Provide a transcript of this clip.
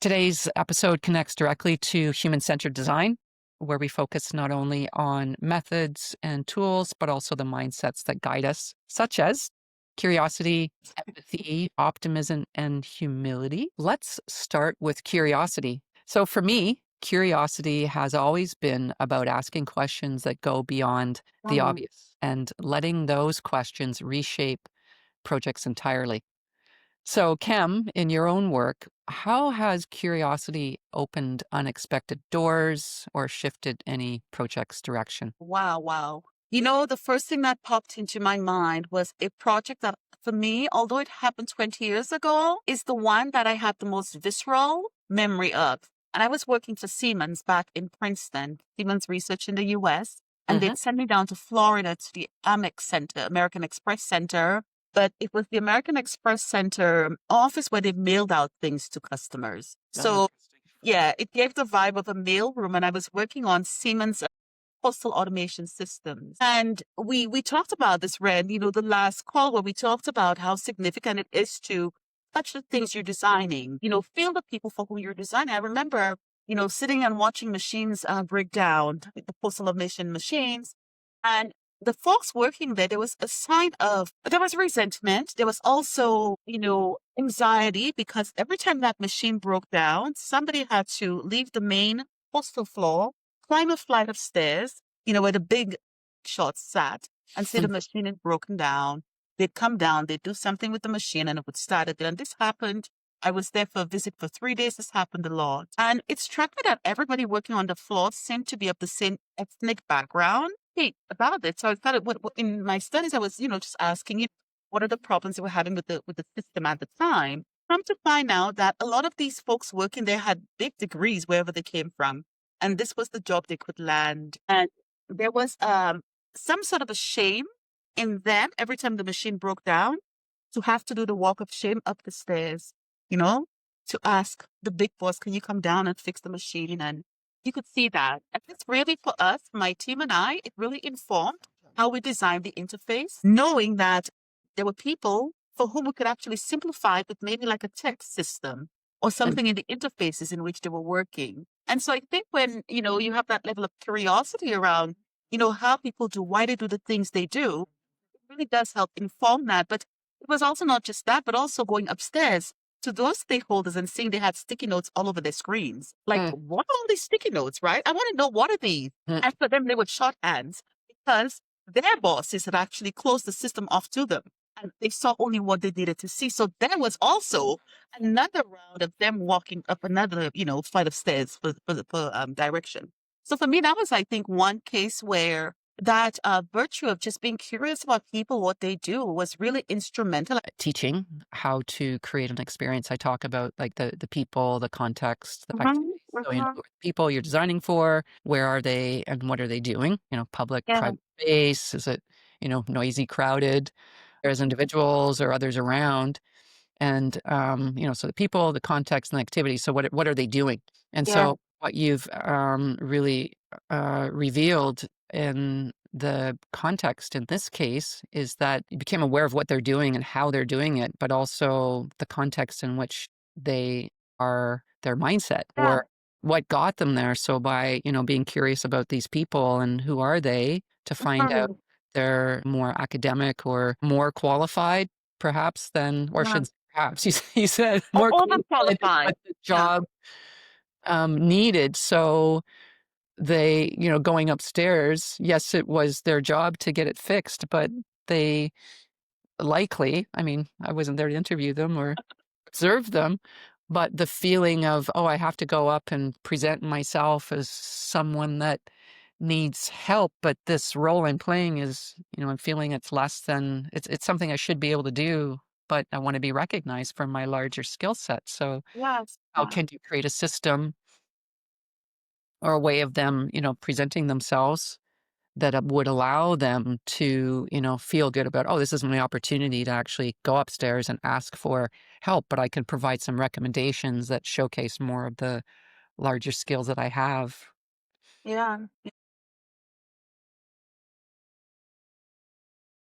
Today's episode connects directly to human-centered design, where we focus not only on methods and tools, but also the mindsets that guide us, such as curiosity, empathy, optimism, and humility. Let's start with curiosity. So for me, curiosity has always been about asking questions that go beyond the Mhm. obvious and letting those questions reshape projects entirely. So, Kem, in your own work, how has curiosity opened unexpected doors or shifted any project's direction? Wow, wow. The first thing that popped into my mind was a project that, for me, although it happened 20 years ago, is the one that I have the most visceral memory of. And I was working for Siemens back in Princeton, Siemens Research in the US, and Hmm. they'd sent me down to Florida to the Amex Center, American Express Center. But it was the American Express Center office where they mailed out things to customers. Oh, So, interesting. yeah, it gave the vibe of a mail room, and I was working on Siemens postal automation systems. And we talked about this, Ren, the last call where we talked about how significant it is to touch the things you're designing, feel the people for who you're designing. I remember, sitting and watching machines break down, the postal automation machines. And the folks working there, there was a sign of, there was resentment. There was also, anxiety because every time that machine broke down, somebody had to leave the main postal floor, climb a flight of stairs, where the big shots sat, and say the machine had broken down. They'd come down, they'd do something with the machine, and it would start again. And this happened. I was there for a visit for 3 days. This happened a lot. And it struck me that everybody working on the floor seemed to be of the same ethnic background. Hey, about it. So I started in my studies, I was, just asking what are the problems they were having with the system at the time. Come to find out that a lot of these folks working there had big degrees wherever they came from, and this was the job they could land. And there was some sort of a shame in them every time the machine broke down to have to do the walk of shame up the stairs, you know, to ask the big boss, can you come down and fix the machine? And you could see that. And it's really for us, my team and I, it really informed how we designed the interface, knowing that there were people for whom we could actually simplify it with maybe like a text system or something in the interfaces in which they were working. And so I think when, you have that level of curiosity around, how people do, why they do the things they do, it really does help inform that. But it was also not just that, but also going upstairs to those stakeholders and seeing they had sticky notes all over their screens. Like, Mm, what are all these sticky notes, right? I want to know, what are these? mm. And for them, they were shorthands because their bosses had actually closed the system off to them and they saw only what they needed to see. So there was also another round of them walking up another, flight of stairs for direction. So for me, that was, I think, one case where that virtue of just being curious about people, what they do, was really instrumental. Teaching how to create an experience. I talk about like the people, the context, the Mhm, activities. So, mhm. who are the people you're designing for, where are they and what are they doing? Public, Yeah, private space, is it, noisy, crowded? There's individuals or others around. And, so the people, the context, and the activity. So what are they doing? And yeah, so what you've really revealed in the context in this case is that you became aware of what they're doing and how they're doing it, but also the context in which they are, their mindset yeah. or what got them there. So by, being curious about these people and who are they to find out Mhm, they're more academic or more qualified perhaps than, or yeah. should perhaps he said more qualified than Overqualified. what the Yeah, job needed. So they, going upstairs, yes, it was their job to get it fixed, but they likely, I mean, I wasn't there to interview them or observe them, but the feeling of, oh, I have to go up and present myself as someone that needs help, but this role I'm playing is, I'm feeling it's less than it's something I should be able to do, but I want to be recognized for my larger skill set. So yes, how can you create a system or a way of them, presenting themselves that would allow them to, feel good about, oh, this is my opportunity to actually go upstairs and ask for help, but I can provide some recommendations that showcase more of the larger skills that I have. yeah.